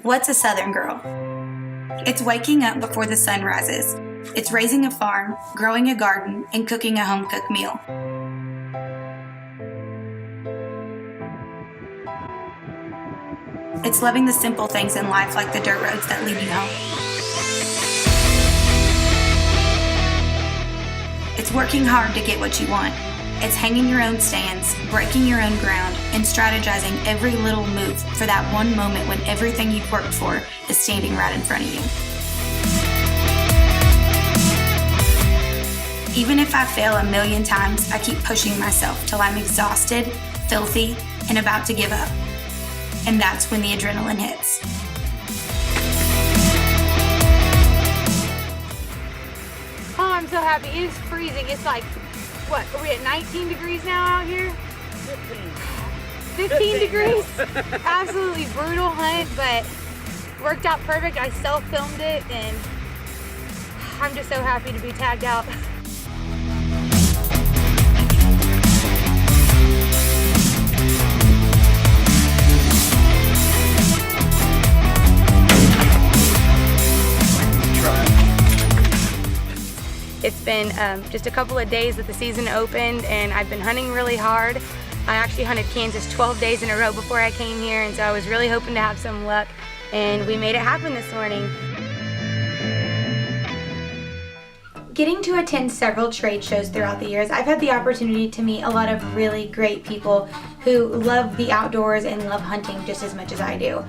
What's a Southern girl? It's waking up before the sun rises. It's raising a farm, growing a garden, and cooking a home-cooked meal. It's loving the simple things in life like the dirt roads that lead you home. It's working hard to get what you want. It's hanging your own stands, breaking your own ground, and strategizing every little move for that one moment when everything you've worked for is standing right in front of you. Even if I fail a million times, I keep pushing myself till I'm exhausted, filthy, and about to give up. And that's when the adrenaline hits. Oh, I'm so happy. It is freezing. It's like, what, are we at 19 degrees now out here? 15 degrees? Absolutely brutal hunt, but worked out perfect. I self-filmed it, and I'm just so happy to be tagged out. It's been just a couple of days that the season opened, and I've been hunting really hard. I actually hunted Kansas 12 days in a row before I came here, and so I was really hoping to have some luck, and we made it happen this morning. Getting to attend several trade shows throughout the years, I've had the opportunity to meet a lot of really great people who love the outdoors and love hunting just as much as I do.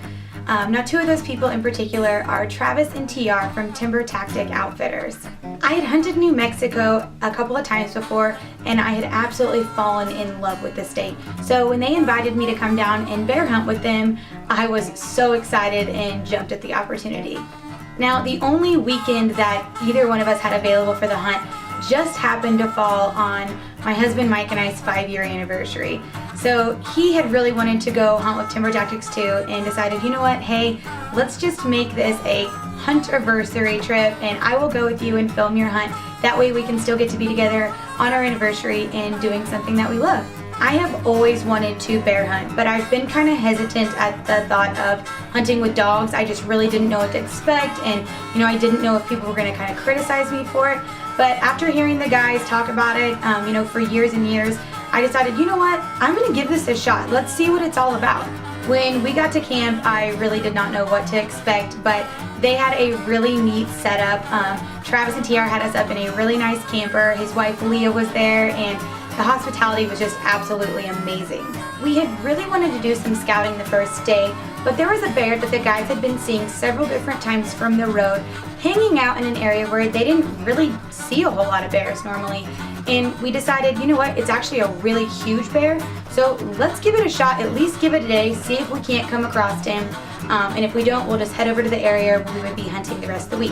Now, two of those people in particular are Travis and TR from Timber Tactic Outfitters. I had hunted New Mexico a couple of times before, and I had absolutely fallen in love with the state. So when they invited me to come down and bear hunt with them, I was so excited and jumped at the opportunity. Now, the only weekend that either one of us had available for the hunt just happened to fall on my husband Mike and I's 5-year anniversary. So he had really wanted to go hunt with Timber Tactics too, and decided, you know what, hey, let's just make this a Hunt-aversary trip, and I will go with you and film your hunt. That way we can still get to be together on our anniversary and doing something that we love. I have always wanted to bear hunt, but I've been kind of hesitant at the thought of hunting with dogs. I just really didn't know what to expect, and I didn't know if people were going to kind of criticize me for it. But after hearing the guys talk about it, for years and years, I decided, you know what, I'm going to give this a shot. Let's see what it's all about. When we got to camp, I really did not know what to expect, but they had a really neat setup. Travis and TR had us up in a really nice camper. His wife Leah was there, and the hospitality was just absolutely amazing. We had really wanted to do some scouting the first day, but there was a bear that the guys had been seeing several different times from the road, hanging out in an area where they didn't really see a whole lot of bears normally. And we decided, you know what, it's actually a really huge bear, so let's give it a shot, at least give it a day, see if we can't come across him, and if we don't, we'll just head over to the area where we would be hunting the rest of the week.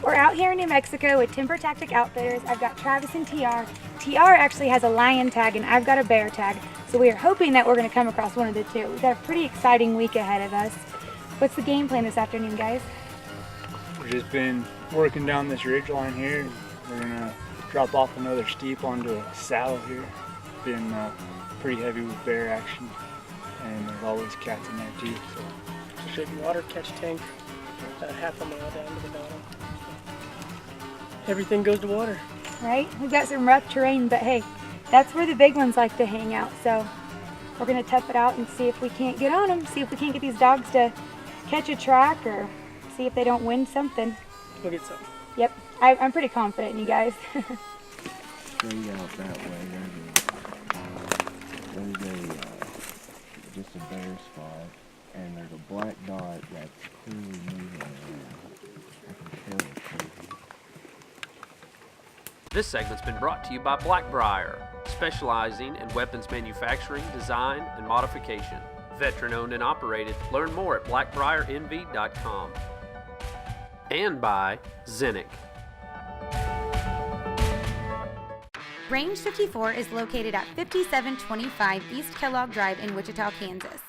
We're out here in New Mexico with Timber Tactic Outfitters. I've got Travis and TR. TR actually has a lion tag and I've got a bear tag. So we are hoping that we're going to come across one of the two. We've got a pretty exciting week ahead of us. What's the game plan this afternoon, guys? We've just been working down this ridge line here. We're going to drop off another steep onto a saddle here. Been pretty heavy with bear action, and there's always cats in there too. So. There should be water catch tank half a mile down to the bottom. Everything goes to water. Right? We've got some rough terrain, but hey, that's where the big ones like to hang out. So we're going to tough it out and see if we can't get on them, see if we can't get these dogs to catch a track, or see if they don't win something. We'll get something. Yep, I'm pretty confident in you guys. Straight out that way, there's just a bare spot, and there's a black dot that's clearly moving around. I can tell it's crazy. This segment's been brought to you by Blackbriar, specializing in weapons manufacturing, design, and modification. Veteran-owned and operated. Learn more at blackbriarnv.com. And by Zennick. Range 54 is located at 5725 East Kellogg Drive in Wichita, Kansas.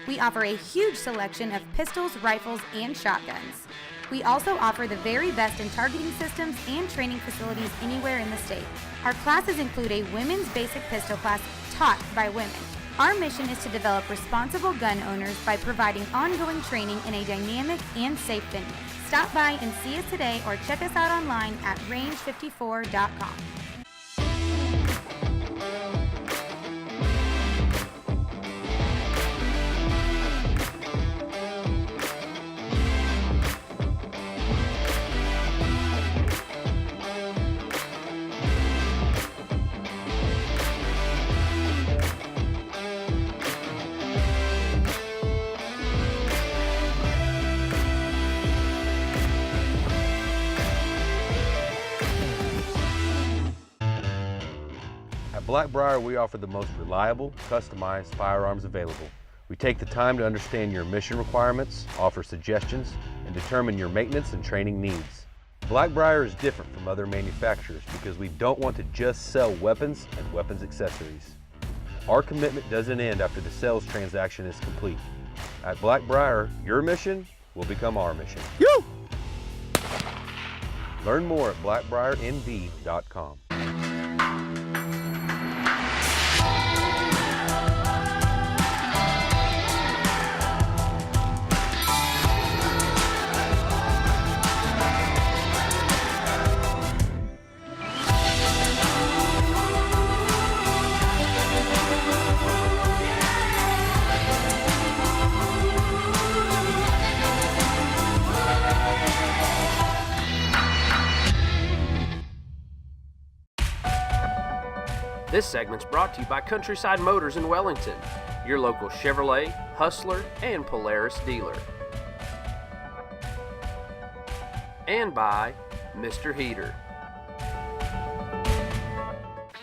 We offer a huge selection of pistols, rifles, and shotguns. We also offer the very best in targeting systems and training facilities anywhere in the state. Our classes include a women's basic pistol class taught by women. Our mission is to develop responsible gun owners by providing ongoing training in a dynamic and safe venue. Stop by and see us today or check us out online at range54.com. At Blackbriar, we offer the most reliable, customized firearms available. We take the time to understand your mission requirements, offer suggestions, and determine your maintenance and training needs. Blackbriar is different from other manufacturers because we don't want to just sell weapons and weapons accessories. Our commitment doesn't end after the sales transaction is complete. At Blackbriar, your mission will become our mission. Learn more at blackbriarnv.com. This segment's brought to you by Countryside Motors in Wellington, your local Chevrolet, Hustler, and Polaris dealer. And by Mr. Heater.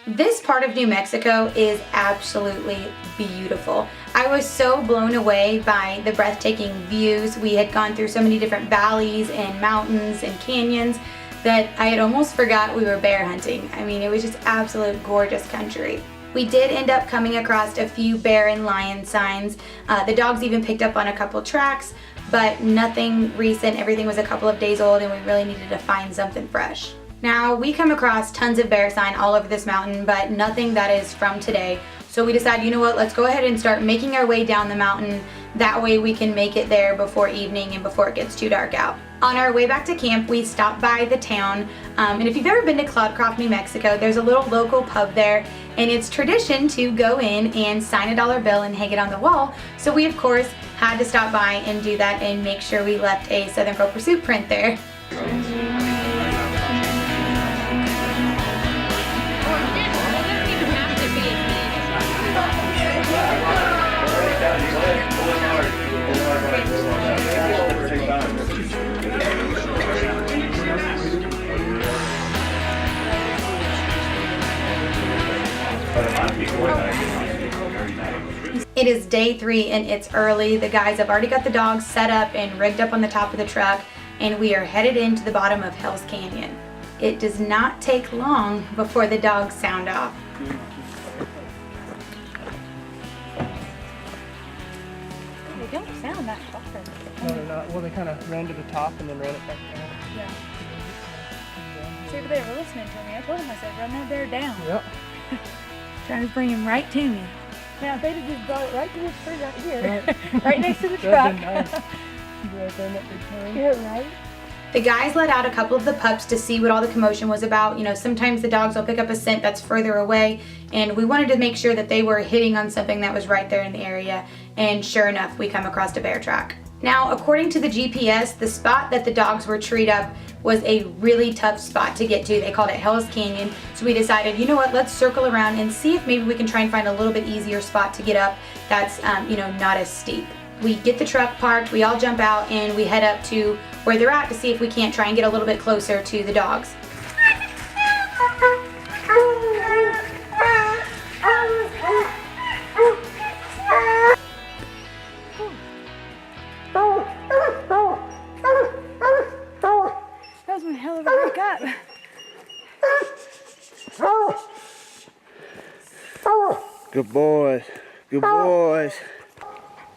This part of New Mexico is absolutely beautiful. I was so blown away by the breathtaking views. We had gone through so many different valleys and mountains and canyons that I had almost forgot we were bear hunting. I mean, it was just absolute gorgeous country. We did end up coming across a few bear and lion signs. The dogs even picked up on a couple tracks, but nothing recent. Everything was a couple of days old and we really needed to find something fresh. Now, we come across tons of bear sign all over this mountain, but nothing that is from today. So we decided, you know what, let's go ahead and start making our way down the mountain. That way we can make it there before evening and before it gets too dark out. On our way back to camp, we stopped by the town, and if you've ever been to Cloudcroft, New Mexico, there's a little local pub there, and it's tradition to go in and sign a dollar bill and hang it on the wall. So we, of course, had to stop by and do that and make sure we left a Southern Crow Pursuit print there. It is day 3 and it's early. The guys have already got the dogs set up and rigged up on the top of the truck, and we are headed into the bottom of Hell's Canyon. It does not take long before the dogs sound off. They don't sound that far. No, they're not. Well, they kind of ran to the top and then ran it back down. Yeah. See, but they were listening to me. I told them, I said, run that bear down. Yep. Trying to bring him right to me. Now, if they'd have just brought it right to this tree right here, Right. right next to the That'd truck. been nice. Right there in that big turn. Yeah, right? The guys let out a couple of the pups to see what all the commotion was about. You know, sometimes the dogs will pick up a scent that's further away, and we wanted to make sure that they were hitting on something that was right there in the area, and sure enough, we come across a bear track. Now, according to the GPS, the spot that the dogs were treed up was a really tough spot to get to. They called it Hell's Canyon, so we decided, you know what, let's circle around and see if maybe we can try and find a little bit easier spot to get up that's, you know, not as steep. We get the truck parked, we all jump out, and we head up to where they're at to see if we can't try and get a little bit closer to the dogs. That was one hell of a wake up. Good boys. Good boys.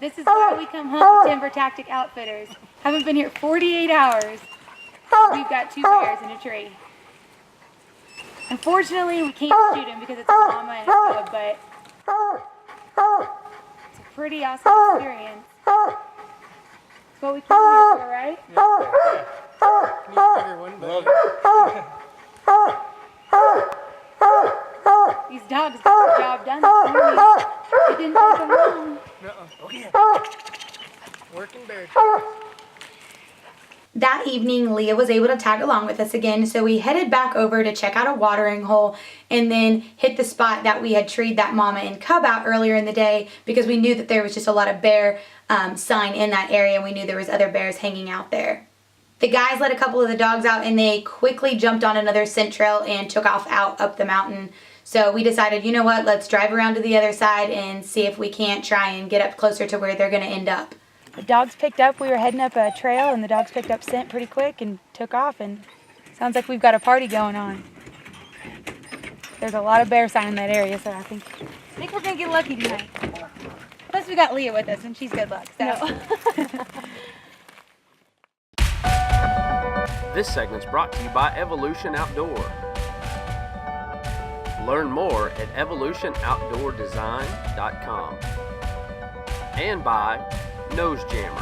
This is why we come hunt with Timber Tactic Outfitters. Haven't been here 48 hours. We've got 2 bears in a tree. Unfortunately, we can't shoot them because it's a mama and a cub, but it's a pretty awesome experience. That's what we came here for, right? These dogs got the job done this morning. It didn't take them long. Working bear. That evening, Leah was able to tag along with us again, so we headed back over to check out a watering hole and then hit the spot that we had treed that mama and cub out earlier in the day because we knew that there was just a lot of bear sign in that area and we knew there was other bears hanging out there. The guys let a couple of the dogs out and they quickly jumped on another scent trail and took off out up the mountain. So we decided, you know what, let's drive around to the other side and see if we can't try and get up closer to where they're going to end up. The dogs picked up, we were heading up a trail and the dogs picked up scent pretty quick and took off, and sounds like we've got a party going on. There's a lot of bear sign in that area, so I think we're gonna get lucky tonight. Plus we got Leah with us and she's good luck. So. This segment's brought to you by Evolution Outdoor. Learn more at evolutionoutdoordesign.com. And by Nose Jammer.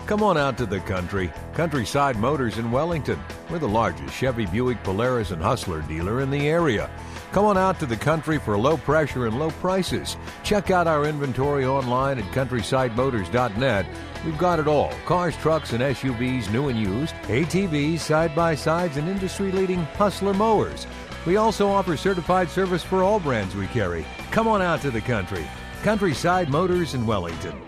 Come on out to the country. Countryside Motors in Wellington. We're the largest Chevy, Buick, Polaris, and Hustler dealer in the area. Come on out to the country for low pressure and low prices. Check out our inventory online at countrysidemotors.net. We've got it all. Cars, trucks, and SUVs, new and used, ATVs, side-by-sides, and industry-leading Hustler mowers. We also offer certified service for all brands we carry. Come on out to the country. Countryside Motors in Wellington.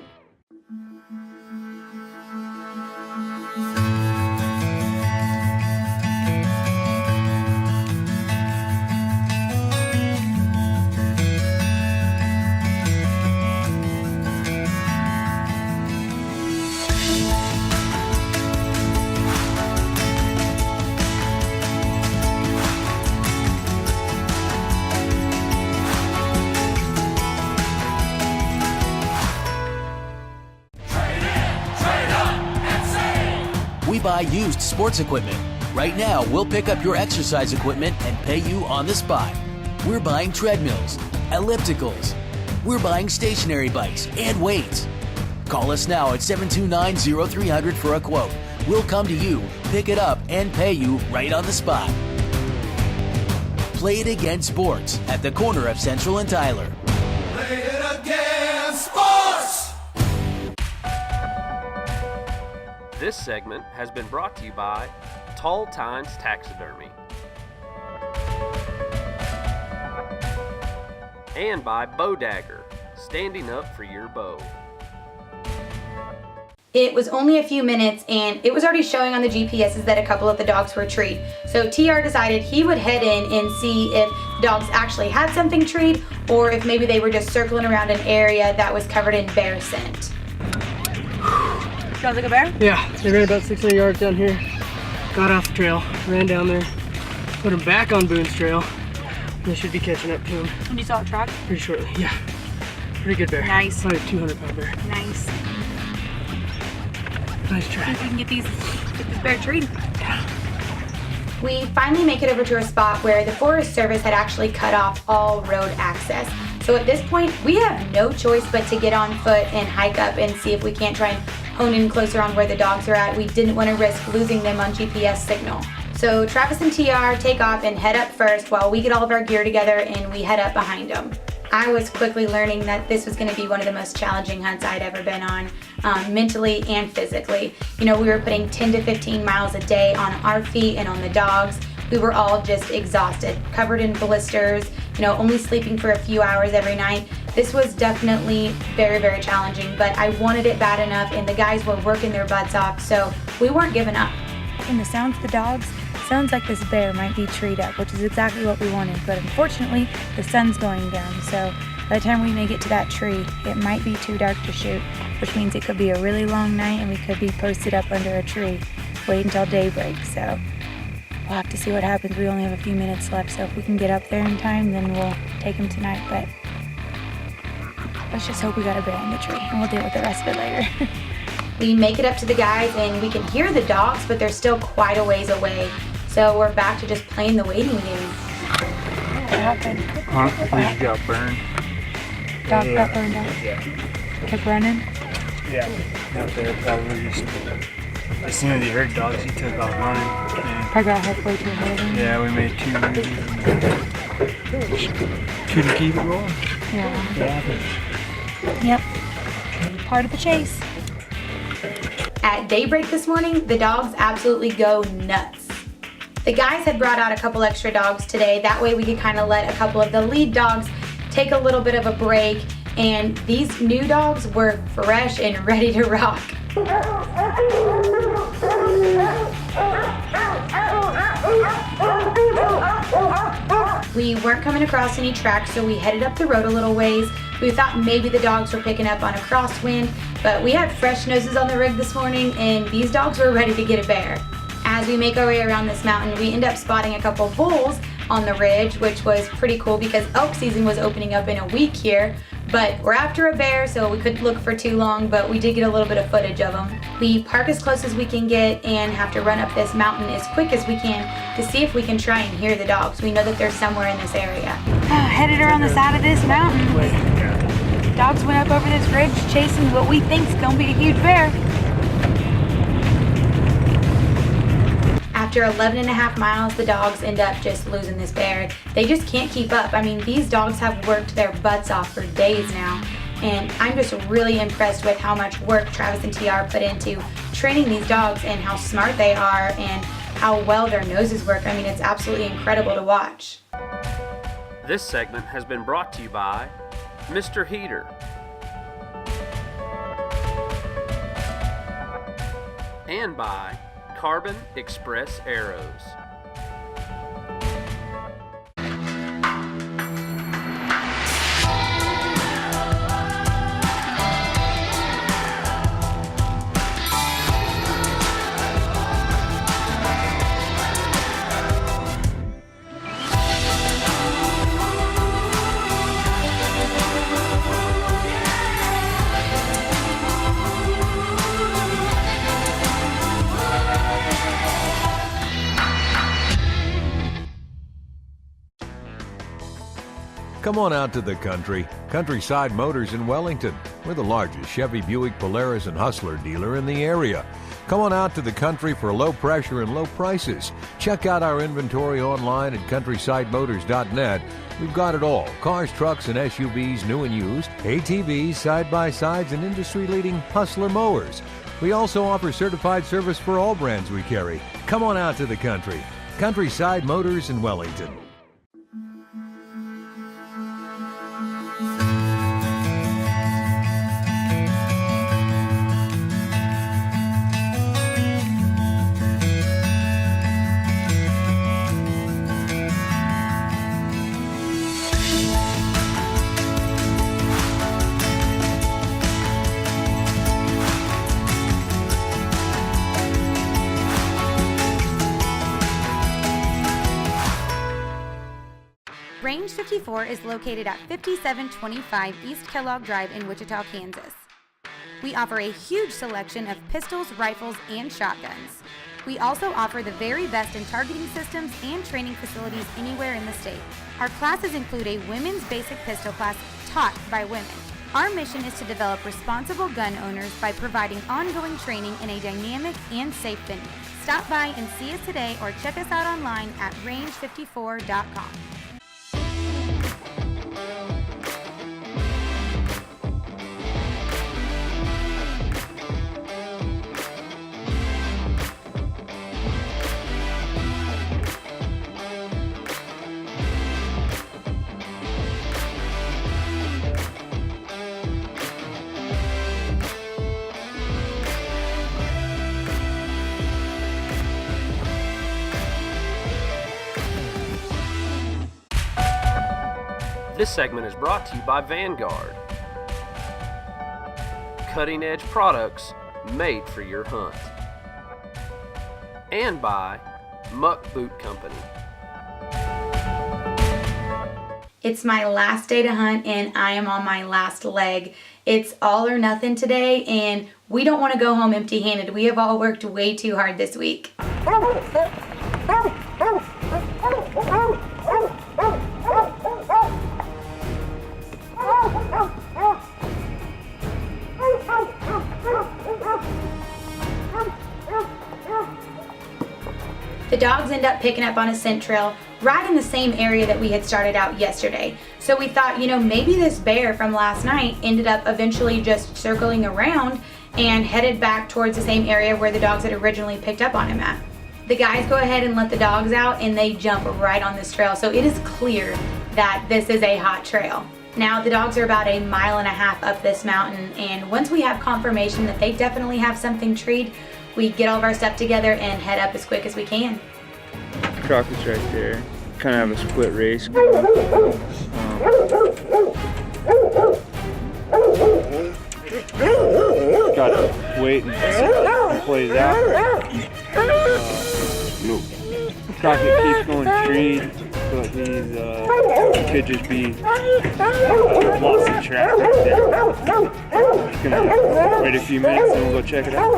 We buy used sports equipment. Right now, we'll pick up your exercise equipment and pay you on the spot. We're buying treadmills, ellipticals. We're buying stationary bikes and weights. Call us now at 729-0300 for a quote. We'll come to you, pick it up, and pay you right on the spot. Play It Again Sports at the corner of Central and Tyler. Play it again, sports! This segment has been brought to you by Tall Tines Taxidermy and by Bow Dagger, standing up for your bow. It was only a few minutes and it was already showing on the GPSs that a couple of the dogs were treed. So TR decided he would head in and see if dogs actually had something treed or if maybe they were just circling around an area that was covered in bear scent. Sounds like a bear? Yeah, they ran about 600 yards down here, got off the trail, ran down there, put them back on Boone's trail. They should be catching up to him. And you saw it track? Pretty shortly, yeah. Pretty good bear. Nice. Probably a 200-pound bear. Nice. Nice See track. if we can get this bear treated. We finally make it over to a spot where the Forest Service had actually cut off all road access. So at this point, we have no choice but to get on foot and hike up and see if we can't try and hone in closer on where the dogs are at. We didn't want to risk losing them on GPS signal. So Travis and TR take off and head up first while we get all of our gear together and we head up behind them. I was quickly learning that this was going to be one of the most challenging hunts I'd ever been on, mentally and physically. You know, we were putting 10 to 15 miles a day on our feet and on the dogs. We were all just exhausted, covered in blisters, you know, only sleeping for a few hours every night. This was definitely very, very challenging, but I wanted it bad enough and the guys were working their butts off, so we weren't giving up. And the sounds of the dogs, sounds like this bear might be treed up, which is exactly what we wanted, but unfortunately the sun's going down, so by the time we make it to that tree, it might be too dark to shoot, which means it could be a really long night and we could be posted up under a tree, wait until daybreak, so we'll have to see what happens. We only have a few minutes left, so if we can get up there in time, then we'll take him tonight, but let's just hope we got a bear in the tree and we'll deal with the rest of it later. We make it up to the guys and we can hear the dogs, but they're still quite a ways away. So we're back to just playing the waiting game. What happened? Huh? We just got burned. Dog got burned out? Yeah. Kept running? Yeah. Out there, probably just, as soon as he heard dogs, he took off running. And Probably got halfway to the yeah, we made 2 movies. Couldn't keep it rolling. Yeah. Yep. Part of the chase. At daybreak this morning, the dogs absolutely go nuts. The guys had brought out a couple extra dogs today. That way we could kind of let a couple of the lead dogs take a little bit of a break. And these new dogs were fresh and ready to rock. We weren't coming across any tracks, so we headed up the road a little ways. We thought maybe the dogs were picking up on a crosswind, but we had fresh noses on the rig this morning and these dogs were ready to get a bear. As we make our way around this mountain, we end up spotting a couple bulls on the ridge, which was pretty cool because elk season was opening up in a week here. But we're after a bear, so we couldn't look for too long, but we did get a little bit of footage of them. We park as close as we can get and have to run up this mountain as quick as we can to see if we can try and hear the dogs. We know that they're somewhere in this area. Headed around the side of this mountain. Dogs went up over this ridge chasing what we think is going to be a huge bear. After 11 and a half miles, the dogs end up just losing this bear. They just can't keep up. I mean, these dogs have worked their butts off for days now. And I'm just really impressed with how much work Travis and TR put into training these dogs and how smart they are and how well their noses work. I mean, it's absolutely incredible to watch. This segment has been brought to you by Mr. Heater and by Carbon Express Arrows. Come on out to the country. Countryside Motors in Wellington. We're the largest Chevy, Buick, Polaris, and Hustler dealer in the area. Come on out to the country for low pressure and low prices. Check out our inventory online at countrysidemotors.net. We've got it all. Cars, trucks, and SUVs, new and used, ATVs, side-by-sides, and industry-leading Hustler mowers. We also offer certified service for all brands we carry. Come on out to the country. Countryside Motors in Wellington. Range 54 is located at 5725 East Kellogg Drive in Wichita, Kansas. We offer a huge selection of pistols, rifles, and shotguns. We also offer the very best in targeting systems and training facilities anywhere in the state. Our classes include a women's basic pistol class taught by women. Our mission is to develop responsible gun owners by providing ongoing training in a dynamic and safe venue. Stop by and see us today or check us out online at range54.com. This segment is brought to you by Vanguard. Cutting edge products made for your hunt. And by Muck Boot Company. It's my last day to hunt and I am on my last leg. It's all or nothing today and we don't want to go home empty-handed. We have all worked way too hard this week. The dogs end up picking up on a scent trail right in the same area that we had started out yesterday. So we thought, maybe this bear from last night ended up eventually just circling around and headed back towards the same area where the dogs had originally picked up on him at. The guys go ahead and let the dogs out and they jump right on this trail. So it is clear that this is a hot trail. Now the dogs are about 1.5 miles up this mountain, and once we have confirmation that they definitely have something treed, we get all of our stuff together and head up as quick as we can. Crockett's right there. Kind of have a split race going. Got to wait and see how it plays out. Crockett keeps going treed, but these could just be lots of traffic there. Just gonna wait a few minutes and we'll go check it out.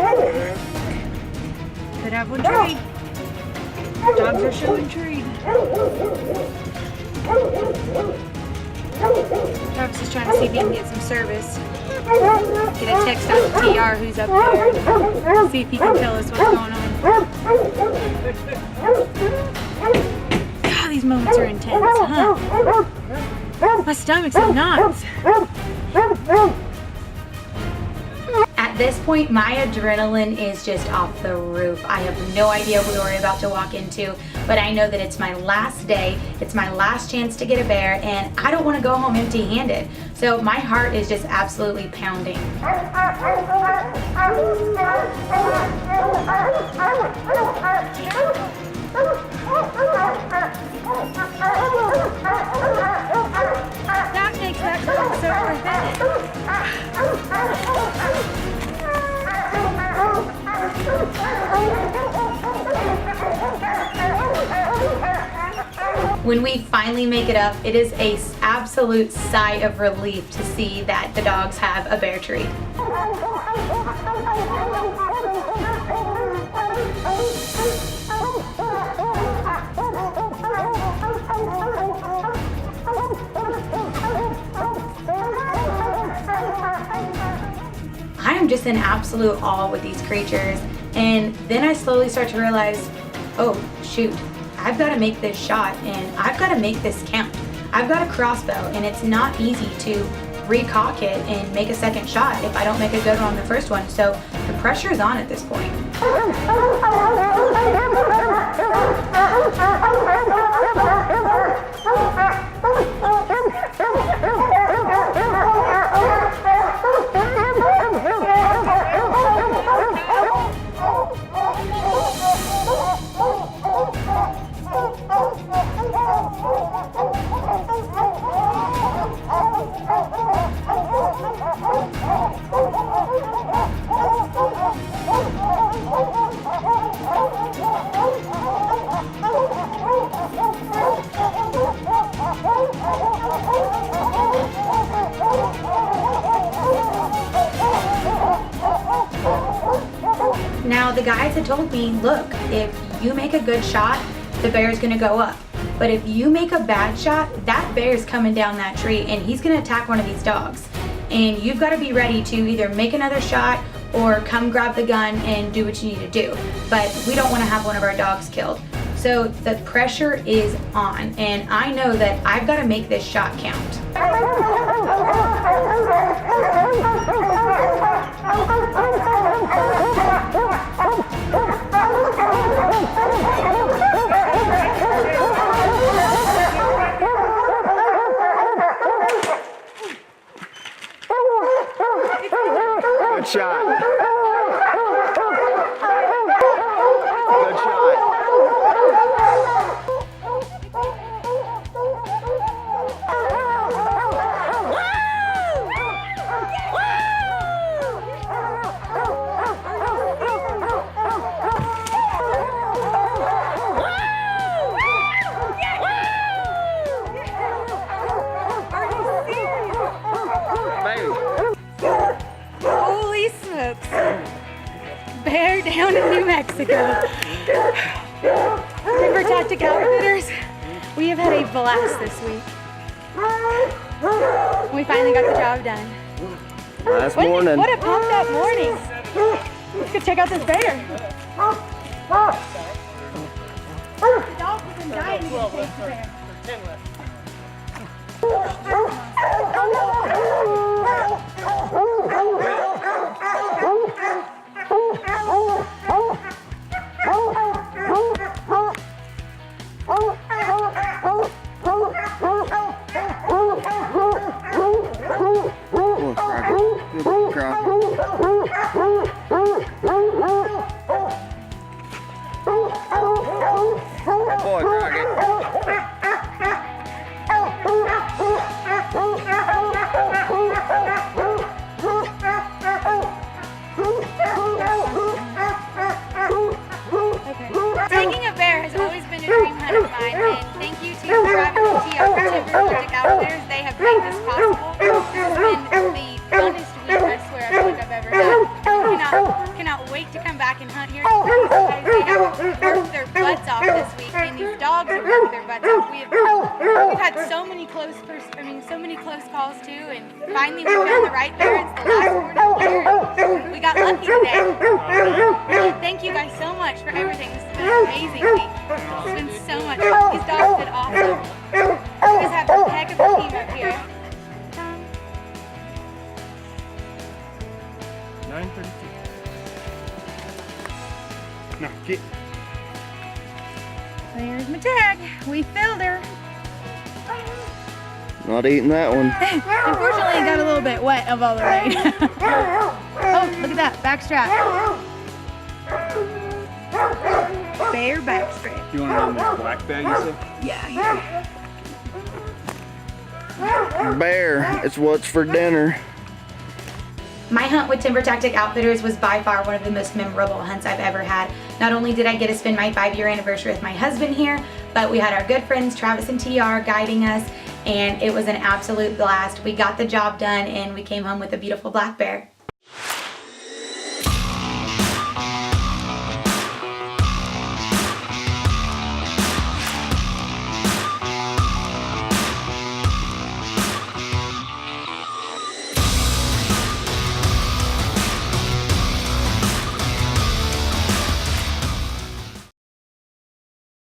Could have one treed. Dogs are showing treed. Travis is trying to see if he can get some service. Get a text out to TR who's up there. See if he can tell us what's going on. God, these moments are intense, huh? My stomach's in knots. At this point, my adrenaline is just off the roof. I have no idea what we're about to walk into, but I know that it's my last day, it's my last chance to get a bear, and I don't want to go home empty-handed. So my heart is just absolutely pounding. That makes that hurt so worth it. When we finally make it up, it is an absolute sigh of relief to see that the dogs have a bear treat. I am just in absolute awe with these creatures, and then I slowly start to realize, oh shoot, I've got to make this shot and I've got to make this count. I've got a crossbow and it's not easy to recock it and make a second shot if I don't make a good one on the first one, so the pressure is on at this point. Now the guys had told me, look, if you make a good shot, the bear's gonna go up. But if you make a bad shot, that bear's coming down that tree and he's gonna attack one of these dogs. And you've gotta be ready to either make another shot or come grab the gun and do what you need to do. But we don't wanna have one of our dogs killed. So the pressure is on, and I know that I've gotta make this shot count. Good shot. Good shot. Mexico. Timber Tactic Outfitters. We have had a blast this week. We finally got the job done. Last morning. What a pumped up morning. Let's go check out this bear. The dogs have been dying to get a taste of bear. Taking a bear has always been a dream hunt of mine, and thank you to Travis and TR for Timber Tactic Outfitters. They have made this possible. This has been the funnest week, I swear, I feel like I've ever had. Cannot wait to come back and hunt here. They have worked their butts off this week, and these dogs have worked their butts off. We've had so many close calls too, and finally we found the right bear. It's the last one of the year. We got lucky today. Really, thank you guys so much for everything. This has been an amazing week. It's been so much fun. These dogs have been awesome. You guys have a heck of a team up here. 9:32. No, get. There's my tag. We filled her. Not eating that one. Unfortunately, it got a little bit wet of all the rain. Oh, look at that, back strap. Bear back strap. You want to run this black bag, you said? Yeah. Bear, it's what's for dinner. My hunt with Timber Tactic Outfitters was by far one of the most memorable hunts I've ever had. Not only did I get to spend my 5-year anniversary with my husband here, but we had our good friends Travis and TR guiding us, and it was an absolute blast. We got the job done and we came home with a beautiful black bear.